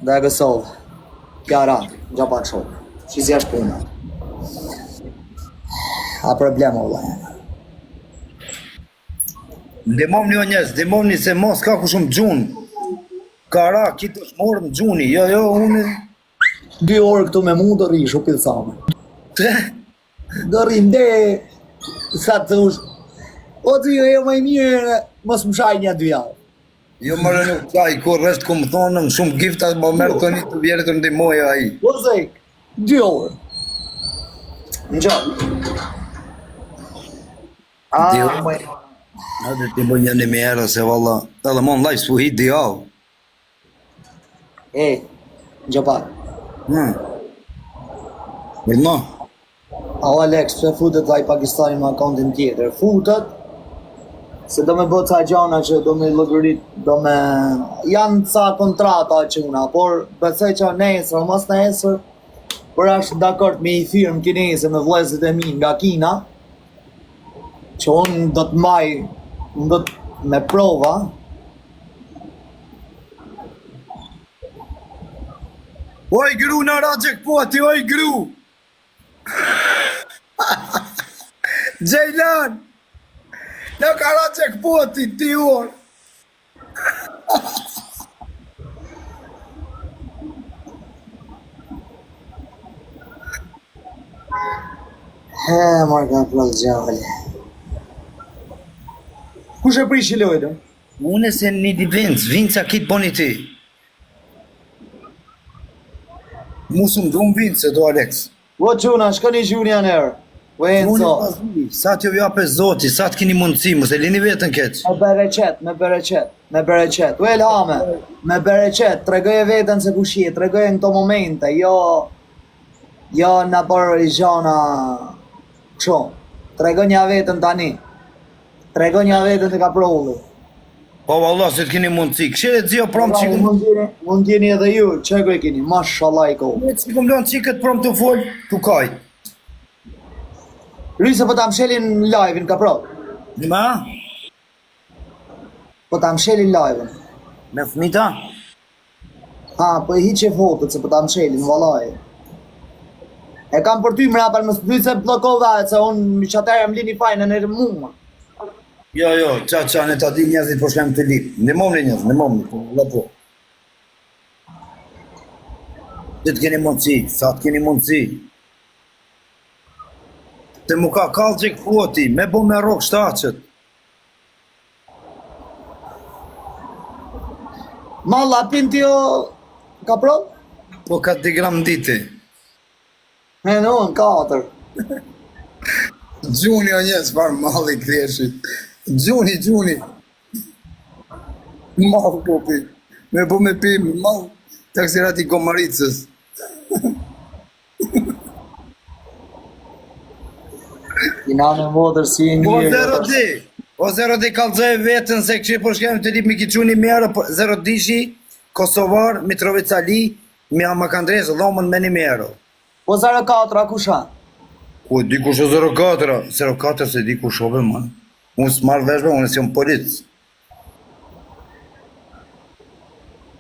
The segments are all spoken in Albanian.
Dhe e gësovë. Kja ra, gja pak shumë. Që si është puna. A problemo, vëllaj. Ndimomni o njës, ndimomni se mos ka ku shumë gjunë. Kara, kitë është morë më gjuni, jo, unë... 2 orë këtu me mu do rri, shupil same. Të? Do rri, nde... Sa të thush... O të jo më i mirë, mos më shaj një 2 javë. Jo mërë nuk qaj, kur rështë ku më thonë, në shumë gifta më merë të një të vjerë të ndimoja aji. O zek, 2 orë. Në gjallë. Më... A dhe ti bëj një me era se valla, edhe mon live s'pu hit diall. Gjapat. Vërno? A Alex, pse futet vaj Pakistani me akontin tjetër? Futet, se do me bë ca gjana që do me logërit, do me... Janë ca kontrata që una, por besoj që nesër, mos nesër, për ashtë dakord me i firmë kinese me vlezit e mi nga Kina, që unë do të mbaj, do të me prova, Oj gru në ra jackpoti, oj gru! Gjejlan! Në ka ra jackpoti, ti orë! marka plot gjallë. Kush e prishi lojtë? Unë se një di Vinca kitë boni ti. Musum du më Vince, do Alex. O quna, shka një gjuni janë erë. O e nëso. Sa t'jo vjape zoti, sa t'kini mundësi, mos e lini vetën keq. Me bereqet. O e lame, me bereqet, tregoje vetën se kush je, tregoje në këto momente, jo në bërë i gjana që, tregonja vetën tani, tregonja vetën të ka provë. Po valla, se t'kini mundësi, këshire t'zio prom që... Mund jeni edhe ju, që e keni, mashallah i kohë. Me që këmë lonë qikët prom të folë, t'u kaj. Rysë po ta mshelin live-in ka provë. Ma? Po ta mshelin live-in. Me fmita? Po e hiqe fotët se po ta mshelin, valaj. E kam për ty mrapar më së se blokova, se unë qaterë më lini fajnë në nërë mua. Jo, qa, në të di njëzit po shkem të lipë. Ndimomni njëzit, ndimomni, po, la po. Që t'keni mundësi, sa t'keni mundësi. Të mu ka kallë që këpoti, me bo me rok shtaqët. Malla, pinti jo... Ka pro? Po ka 2 gram diti. Në unë, 4. Gjuni o njës, farë malli kreshit. Gjuni. Malë po pi. Me bo me pi, malë. Taksirati Komaricës. Kina me modër si e njërë. O zero di kalzoj vetën se kështë po shkem të lip mi ki quni mjerë, zero dishi, Kosovar, Mitrovica Ali, mi Amakandrez, dhomën me 1 mjerë. Po 04, a kusha? Ku di ku shë 04, 04 se di ku shove, man. Unë s'marrë veshme, unë s'jom policë.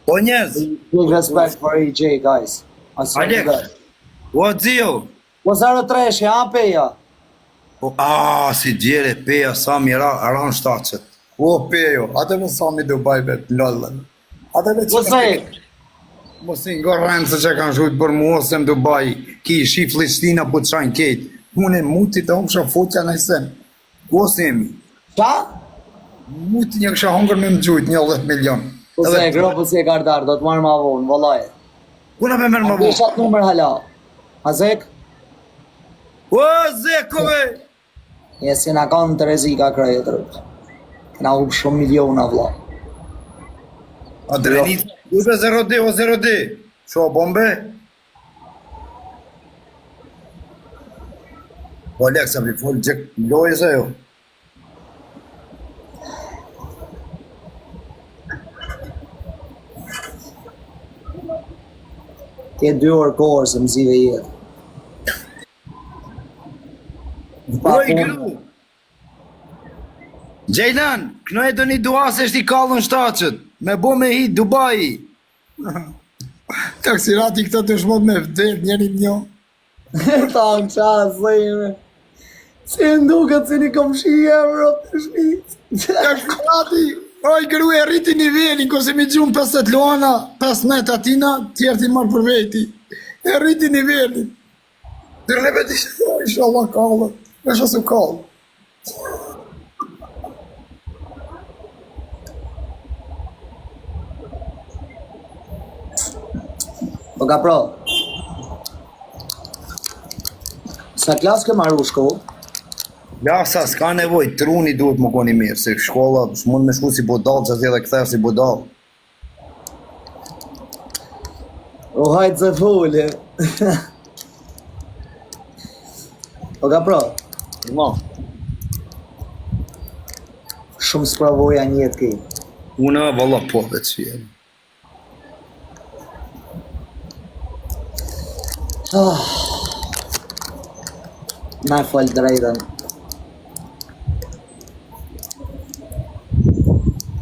Po njës. Big respect for EJ, guys. Alex, o dzio. Po 03, a peja? Si gjere peja, sa mira, aran shtaqet. O pejo, atë më sami Dubai vetë, lollën. Atë me Po sek? Mos i ngorren se që kanë shujtë për mu ose në Dubai, ki shif Lishtina po të shajnë ketë. Unë e muti të hongësha fotja në isen. Ose emi. Qa? Muti një kësha hongër me më gjujtë 10 milion. Po sek, ropë si e gardar, do të marrë ma vonë, vëllaj. Kuna me mërë ma A vonë? shatë numër hala. A zek? O, zekove! Jesi në kanë të rezika krejë të rëpë. Këna u shumë miliona, vla. Adrenit, ube 0D, o 0D. Sho, bombe? Po, Alex, a vi folë gjek lojë se jo? Ke 2 orë kohër se më zive jetë. Oj, gru! Gjejlan, këno e do një dua se është i kallën shtaqët, me bo me hi Dubai. Taksirati këta të shmot me vdet njerin një. Ta në qasë, zëjme. Si nduket si një komshi euro të shpit. Taksirati, oj kërru e rriti nivelin, kose mi gjumë 50 luana, 15 atina, tjerë ti marë për veti. E rriti nivelin. Dërneve të isha Allah kallë, e shasu kallë. Po ka pro. Sa klasë ke marru shkollë? Ja, sa s'ka nevoj, truni duhet më koni mirë, se shkolla mund me shku si budal, që dhe këther si budal. O hajtë se fulle. Po ka pro. Ma, Shumë spravoja njëtë ki. una valla po veç fjerë. Na e falë drejten.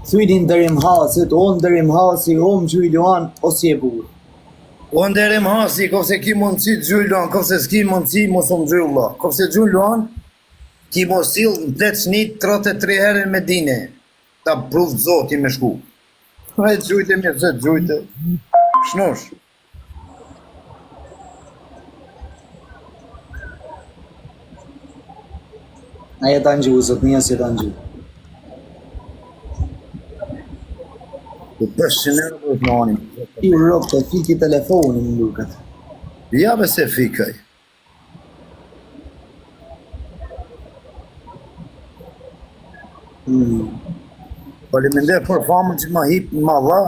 Thydin dërim hasit, o ndërim hasi, o më gjyluan, o si e burë. O nderim hasi, kofse ki mundësi të gjulluan, kofse s'ki mundësi, mos më gjullu. Kofse gjulluan, ki mos silë në pletë shnit 33 herën me dine. Ta pruvë zoti me shku. Hajtë gjujte mirë, se gjujte. Shnosh. A jetë anë gjuhë, zot një si jetë anë gjuhë. Po 500 euro do të në anim. Ti u rëpë të fiki telefonin më duket. Ja be se fikaj. Faleminderit për famën që ma hip ma dha.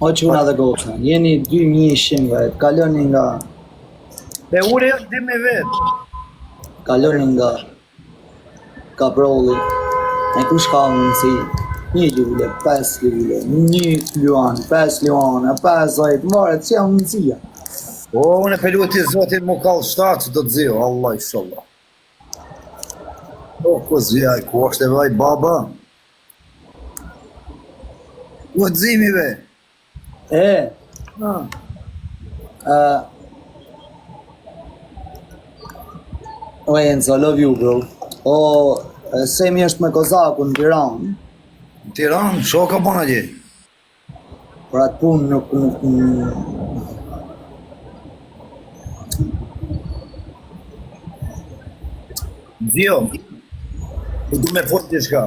O që unë dhe gosha, jeni 2100 vetë, kaloni nga, E ure e dhe me vetë. kaloni nga kaprolli, e kush ka mundësi, 1 lule, 5 lule, 1 luan, 5 luana, 50, maret, që jam mundësia. O, unë e pelu ti zotin mu kallë 7 që do të zio, Allah inshallah. O, ko zvijaj, ku është e vaj baba? U të zimi be. O Enzo, love you bro. O, Semi është me Kozaku në Tiranë, Në Tiranë, shoka bona gje. për atë punë nuk Zio, u du me fort të shka.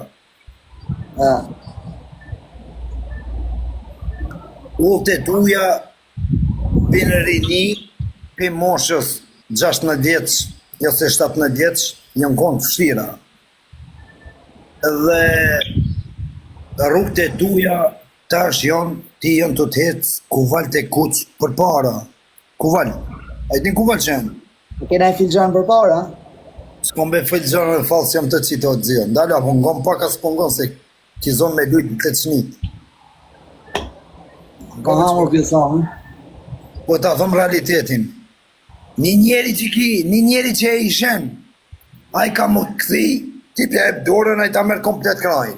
Ullët e tuja për në rini, për moshës 16 vjeç, ose 17 vjeç, janë konë fështira. Dhe rrugët e tuja tash janë, ti janë të të hecë kuval të kuqë për para. Kuval. A i din kuval që janë? kena e filxan për para? S'kom be fëllë gjënë dhe falës jam të qitë o të zio. Ndala, pungon paka s'pungon se ki zonë me lujtë në të qnit. Ka hamur pjeson. Po ta thëmë realitetin. Një njeri që e ishen, a i ka më këthi, ti për e dorën, a i ta merë komplet krajin.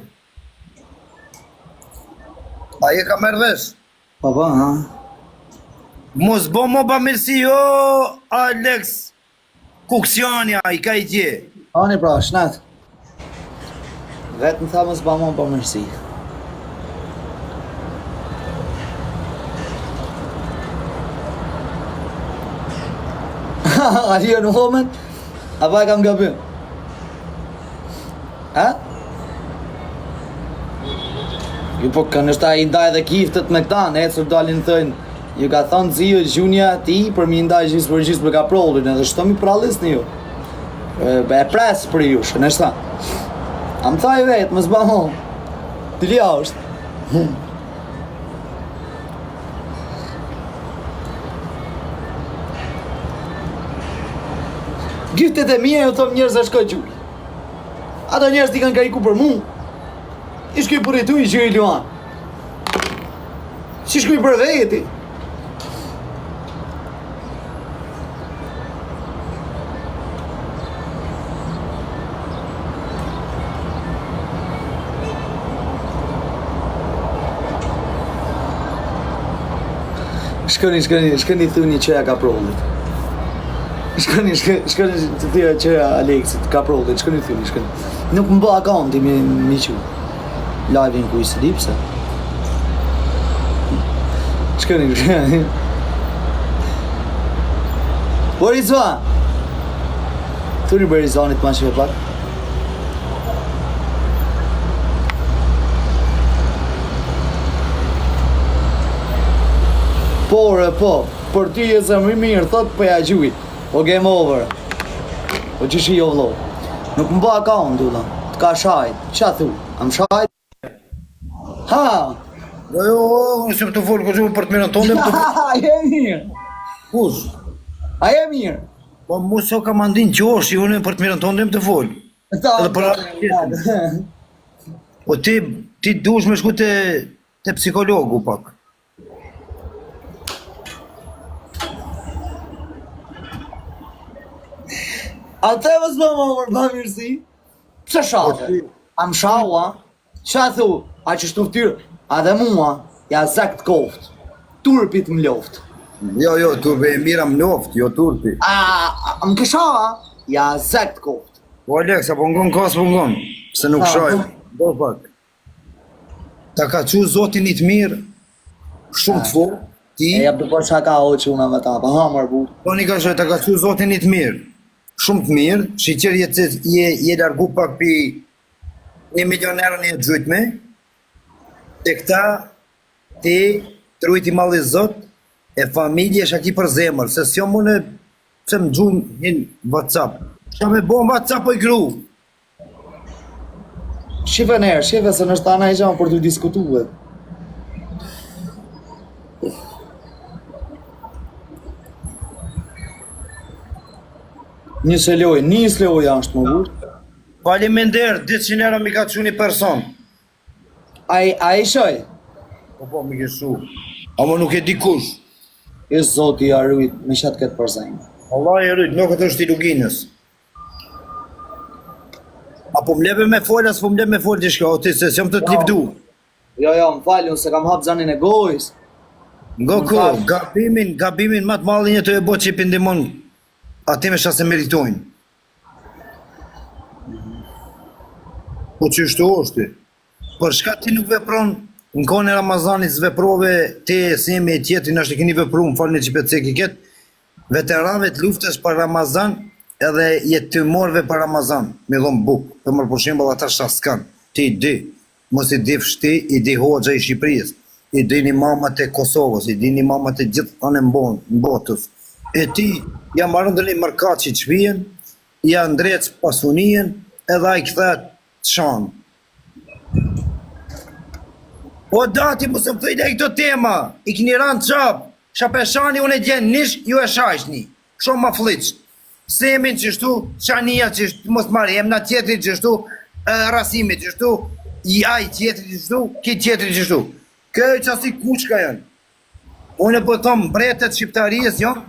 A i e ka merë vesh. Pa, ha? Mos bo mo ba mirësi, jo, Alex Kuksjania, i ka i tje. Ani pra, shnet. Vetë në tha mos bamon pa mërsi. A jo në homen? A pa e kam gabim? Ha? Ju po kanë është a i ndaj dhe kiftet me këta, ne ecër dalin thënë, ju ka thonë zio gjunja ti për mi ndaj gjisë për kaprollin, edhe shto mi prallis një ju. E presë për ju, shë nështë ta. A më thaj vetë, më zba mo. Të lja është. Giftet e mija, jo thëm njerëz e shkoj gjuj. Ata njerëz ti kanë kariku për mu. I shkuj për i tu i gjoj Luan. Si shkuj për veti. Shkoni thuni qëja kaprollit. Shkoni të thira qëja Aleksit, kaprollit, shkoni thuni. Nuk më bë akaunti mi që live-in ku i së lipse. Shkoni. Borizvan! Thuni Borizvanit ma që pak. Për ty e se më mirë, thot për ja gjuj. O game over. O që shi jo vlo. Nuk më bë account, ula. Të ka shajt. Qa thu? Am shajt? Ha! Jo, unë se më të folë kështu për të mirën tonë, më të folë. A je mirë? Kush? A je mirë? Po mu so ka mandin qoshi, unë për të mirën tonë, më të folë. Edhe për Po ti dush me shku te psikologu pak. A te vës më më mirësi? Pse shate? Am shaua? Qa thu? A që shtu ftyrë? A dhe mua, ja zekt koft. Turpit më loft. Jo, turpi e mira më loft, jo turpi. A më këshava? Ja zekt koft. Po Aleksa, po ngon kas, po ngon. Se nuk shaj. Do pak. Ta ka qu zotin i të mirë, shumë të fortë, ti. E jap të po shaka o që una me ta, pa hamar bu. Po një ka shaj, ta ka qu zotin i të mirë, shumë të mirë, shiqer je largu pak pi 1 milionerën e gjujtme, e këta ti trujti malli zot, e familje shaki për zemër, se s'jo mune që më gjujnë një WhatsApp. Qa me bo në WhatsApp po i gru. Shive se nështë tana i gjanë për të diskutuet. Njës loj ashtë më burë. Falimender, 200 euro mi ka që një person. A i shoj? Po, mi ke shu. Amo nuk e dikush. E zoti arrujt me qatë këtë përzajnë. Allah e rrujt, nuk këtë është i luginës. Apo më lebe me folë, as po më lebe me folë t'i shka, o ti se jam të t'lipdu. Jo, më falë, unë se kam hapë zanin e gojës. Ngo ko, gabimin ma të malin e të e bo që i pindimon ati me shase meritojnë. Po që shtu është? Për shka ti nuk vepron, në kone Ramazanit zveprove ti si jemi e tjetëri nështë e keni vepru, më falë një që për cek i ketë, veteranve të luftës për Ramazan edhe jetë të morve për Ramazan, me dhomë bukë, për mërë për shembol ata shaskan, ti i di, mos i di fshti, i di hoxha i Shqipëris, i di një mamat e Kosovës, i di një mamat e gjithë anë në botës, e ti, ja marrën dhe një mërkat që të shpijen, ja ndrec pasunien, edhe a i këthet të shanë. O dati, mu se më thëjde e këto tema, i këni ranë qapë, shapeshani unë e gjenë nish, ju e shajshni, shumë ma fliqë. Semin qështu, qania qështu, mos marri, emna tjetëri qështu, rasimi qështu, i aj tjetëri qështu, ki tjetëri qështu. Këj qasi kuqka janë. Unë e po thomë, mbretet shqiptarijës janë,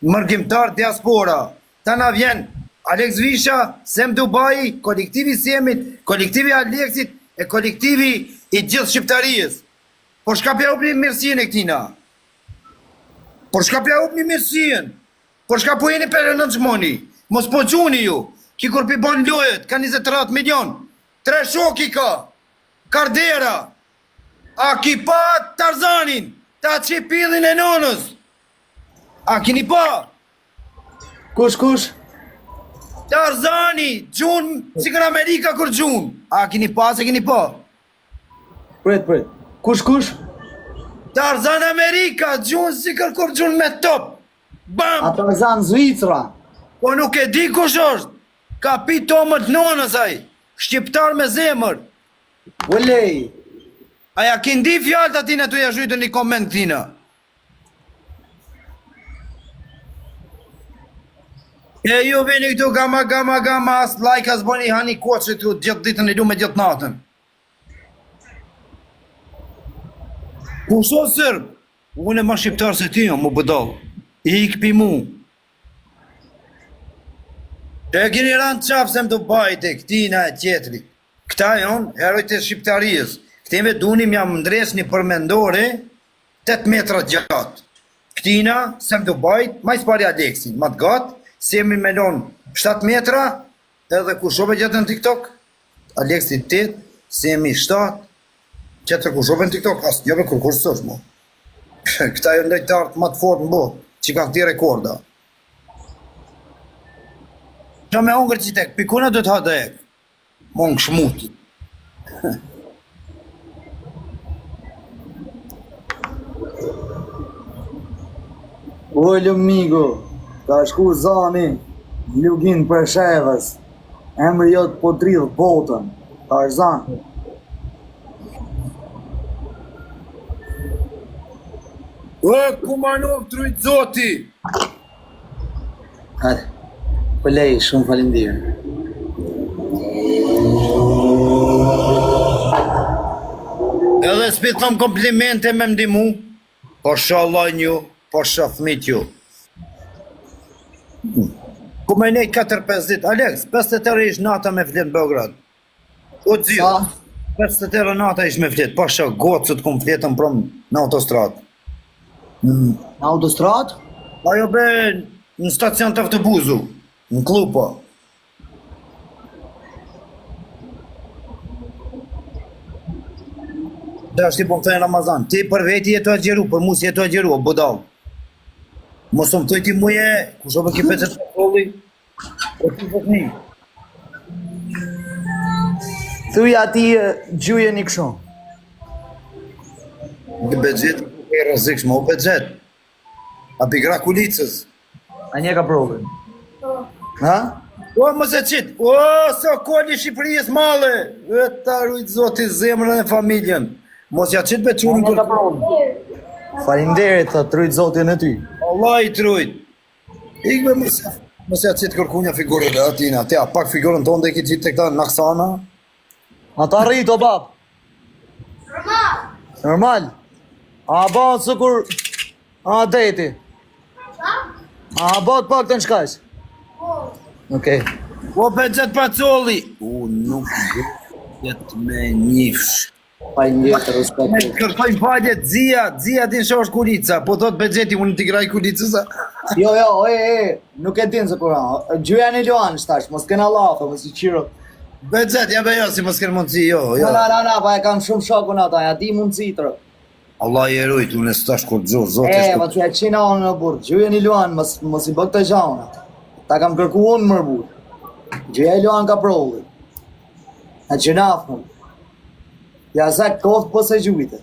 mërgjimtar diaspora. Ta na vjen, Alex Visha, Sem Dubai, kolektivi Semit, kolektivi Alexit, e kolektivi i gjithë shqiptarijës. Por shka pja upni mirësien e këtina? Por shka pja upni mirësien? Por shka po jeni për në gjmoni? Mos po gjuni ju, ki kur pi bon lojet, ka 23 milion, 3 shoki ka, Kardera, a ki pa Tarzanin, ta qipillin e nonës, a kini pa? Kush? Tarzani, gjun, si kër Amerika kër gjun, a kini pa, se kini pa? Pret. Kush? Tarzan Amerika, gjun, si kër gjun me top. Bam! A Tarzan Zvicra. Po nuk e di kush është. Ka pi tomët nonës aj. Shqiptar me zemër. Vëlej. Aja kin di fjallët atina të jashujtë një koment tina. E ju vini këtu gama, as like, as boni hani koqë të gjithë ditën e lume gjithë natën. Kuso sërbë? Unë e ma shqiptar se ti, mu bëdallë. I këpi mu. E kini ranë qafë se më të bajte, këtina e tjetëri. Këta jonë, herojt e shqiptarijës. Këtime dunim jam ndres një përmendore 8 metra gjatë. Këtina, se më të bajt, ma i s'pari Aleksin, ma të gatë, se jemi me lonë 7 metra, edhe ku shope gjatë në TikTok, Aleksi 8, se jemi 7, qëtër ku shope në TikTok, asë njëve kur sësh, mo. Këta jo ndajtartë ma të fort në botë, që ka këti rekorda. Qa me ongër që tek, pikuna do të hadë e, mongë shmuti. Ojlë migo, ka shku zani, lugin për shevës, emri jotë po dridhë botën, ka është zanë. Kumanov, trujt zoti! Hajde, pëlej, shumë falindirë. Edhe s'pi thom komplimente me mdimu, po shallah një, po shafmit ju. Ku me nej 4-5 dit, Aleks, 58 ish nata me flet në Beograd. O dzio, 58 nata ish me flet, pa shë gocët ku më fletën prom në autostradë. Në autostradë? Ajo be në stacion të autobusu, në klupa. Dhe është ti po më thënë Ramazan, ti për veti jetu agjeru, për mu si jetu agjeru, o budal. Mos më thëj ti muje, ku shope ki 50 kontrolli, o ti për një. Thuj ati gjuje një kësho. Në bëgjet, e rëzikshme, o bëgjet. A pigra kulicës. A një ka problem? Ha? O, mos e qitë, o, so koli Shqipërijës male. E ta rujtë zoti zemrën e familjen. Mos ja qitë bequrin Një ka problem. Falinderit, thë, trujt zotin e ty. Allah i trujt. Ikme mos ja qitë kërkunja figurën e atina. Te, a pak figurën tonë dhe i ki qitë të këta në Naksana. A ta rrit, o bab? Normal. A ba së kur... A deti? A ba të pak të në shkajsh? Okej. O, bëgjet pacolli. U, nuk jetë me njifsh. Falinderit, Me respekt. kërkojnë faljet, dzia din shosh kulica, po thot bëgjeti unë t'i graj kulicës. Jo, nuk e din se kur a. Gjuja një luan shtash, mos kena lafa, mos i qiro. Bëgjet, ja be jo, si mos kërë mundësi, jo. Na, pa e kam shumë shokun ata, ja di mundësi tërë. Allah i erujt, unë e stash kur gjurë, zote Ma që e qina unë në burë, gjuja një luan, mos i bë këtë gjauna. Ta kam kërku unë mërë burë. Gjuja një luan ka prolli. A gjinaf më. Ja zek koftë po se gjujte.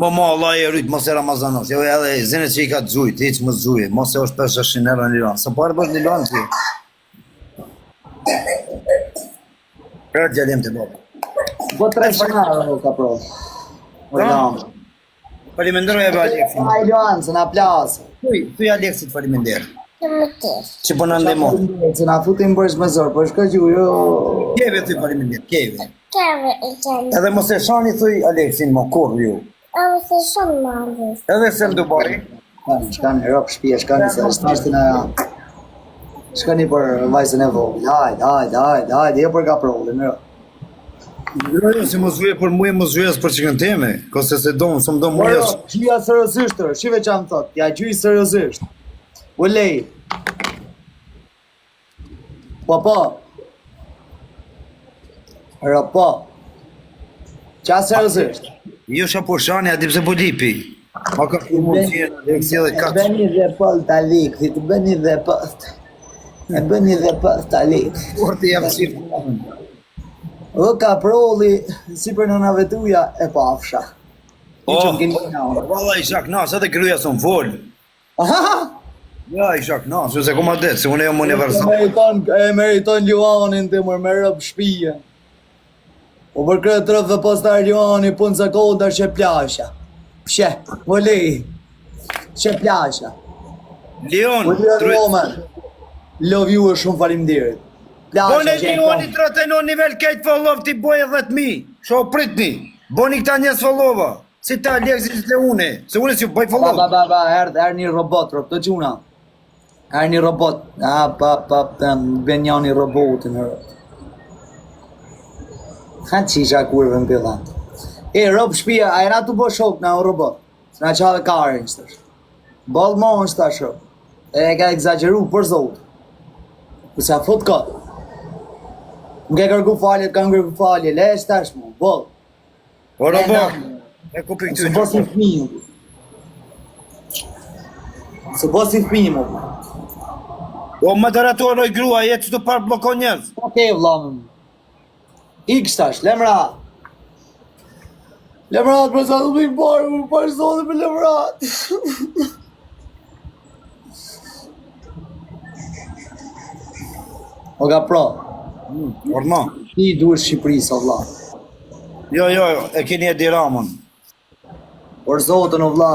Mo, Allah i erujt, mos e Ramazanos, jo edhe zine që i ka të gjujt, hiq mos gjujt, mos e është 5-6 euro në Liran, së parë bësh një Liran që. Kërë gjallim të bërë. Po 300 euro ka prolli. Falimenderoj e bë Aleksin. Ai luan, se na plasë. Thuj Aleksit falimender. Që po në ndemon. Se na futim bërsh me zorë, po shka gju, jo... Keve thuj falimender, keve. Edhe mos e shani thuj Aleksin mo, kur ju. Edhe se më Dubai. Shkani, rop shpia, shkani se shtashtin e... Shkani për vajzën e vogël, hajde, jo për ka prolli, në rop. Jo, si mos vuje për muje, mos vuje për që kënë teme. Kose se do, së më do muje... Gjuja seriozisht tërë, shive që më thot, ja gjuj seriozisht. U lej. Po. Po. Qa seriozisht? Jo shë po shani, a dipse po lipi. Ma ka ku mund qenë, Aleksi edhe Të katë. bëni dhe pëll të alik, të bëni dhe pëll. E bëni dhe pëll të alik. Por të jam si... O ka prolli, si për nëna vetuja, e pafsha. Valla isha knas, edhe kryja së më folë. Aha! Ja, isha knas, se ku ma detë, se unë e jam universal. E meriton Luanin të mërë me rëpë shpije. O për këtë rëpë dhe postar Luani punë se kodër që plasha. Pshe, më lej. Që plasha. Leon, Roman. Love you e shumë falimderit. Bone Leoni 39 nivel kejt follov ti boje 10.000. Sho pritni. Boni këta njës follova. Si ta Aleksi që të une. Se une si bëj follov. Erë një robot, të gjuna. Erë një robot. Ben një robotin. Kanë qisha kurve në pillat. Rob shpia, a e na të bo shok në robot. Se na qave karin qëtër. Ballë ma është tash. E ka egzageru për zot. Kësa fut ka. Nuk e kërku falje, ka kërku falje. Le është tash mu, ballë. Po do bë. E ku pikë Se ty. po si fëmijë. Se po si fëmijë mu. O moderator oj grua, jetë që të parë blokon njerëz. Okej, vllamë. X tash, lemra. Lemrat për sa të bëjmë parë, më parë zonë për lemrat. O ka pra, Orma. ti i duhet Shqipërisë, o vlla. Jo, e keni e diramën. Por zotën, o vlla,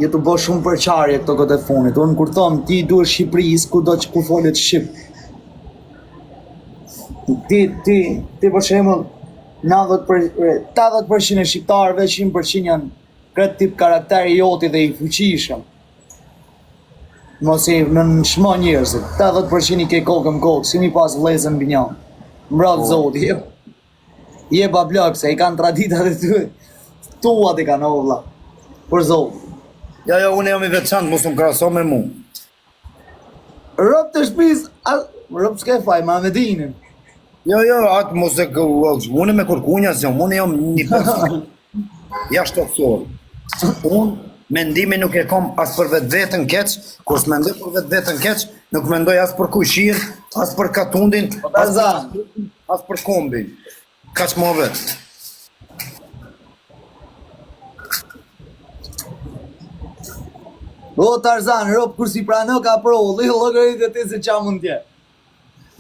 je të bo shumë përqarje këto këtë e funit. Unë kur thom, ti i duhet Shqipërisë, ku do që ku folet Shqip. Ti për shembull 80% e shqiptarëve, 100% janë këtë tip karakteri joti dhe i fuqishëm. Mos i në shmo njerëzit, 80% i ke kokën kokë, si mi pas vlezën binjan. Mbrat zoti, je ba blok, se i kanë traditat e ty, tuat i kanë o vlla, për zoti. Ja, unë jam i veçantë, mos më krahaso me mu. Rëp të shpis, rëp s'ke faj, ma me dinin. Jo, atë mos e unë me kërkunja zë, unë jam një person jashtësorë. Unë mendimin nuk e kam as për vetë vetën keq, kur s'mendoj për vetë vetën keq, nuk mendoj as për kushin, as për katundin, as për kombin. Kaq më vetë. O Tarzan, rëp kur si prano ka prolli, llogarit e ti se qa mund tje.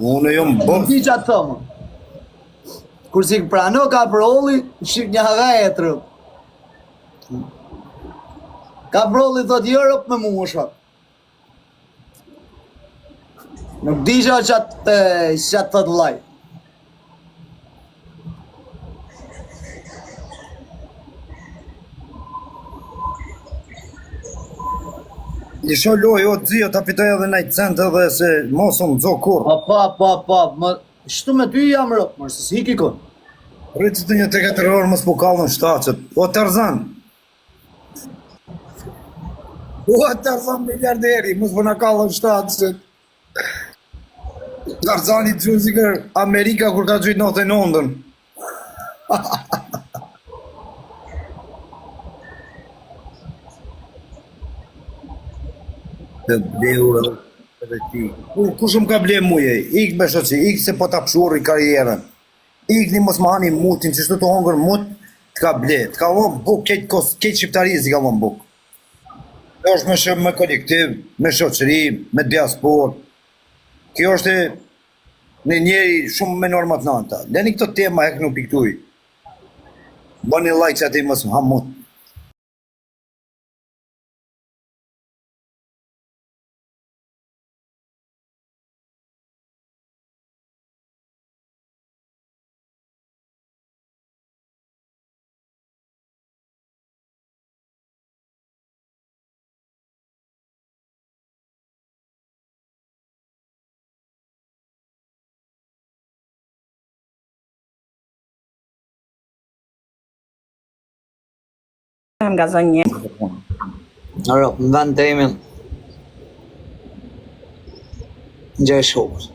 Unë jam bëm. Ti qatë thëmë. Kur si prano ka prolli, shqip një hagajet rëp. Ka prolli thot jo rëp me mu shok. Nuk di që qatë thot vlaj. Një sho loj, o dzio, ta pitoj edhe najtë cent edhe se mosëm dzo kur. Pa, shtu me ty jam rëp, mërë, se si hiki kun. Rritë të një 3-4 orë mos po kallën shtacet. O Tarzan! O Tarzan miliarderi, mos po na kallën shtacet. Tarzani gjuzikër Amerika kur ka gjujtë 99-ën. Të bleu edhe ti. Kush më ka ble muje? Ik me shoqi, ik se po ta pshurri karrierën. Ik një mos më hani mutin, që shtu të hongër mut, të ka ble. Të ka vonë buk, keq shqiptarizë i ka vonë buk. Kjo është me kolektiv, me shoqëri, me diaspor. Kjo është në njeri shumë me normat nanta. Leni këto tema e kënu piktuj. Bëni like që ati mos më hamut. Nga zonjë. Rëp, në vend të imin, gjë shokës.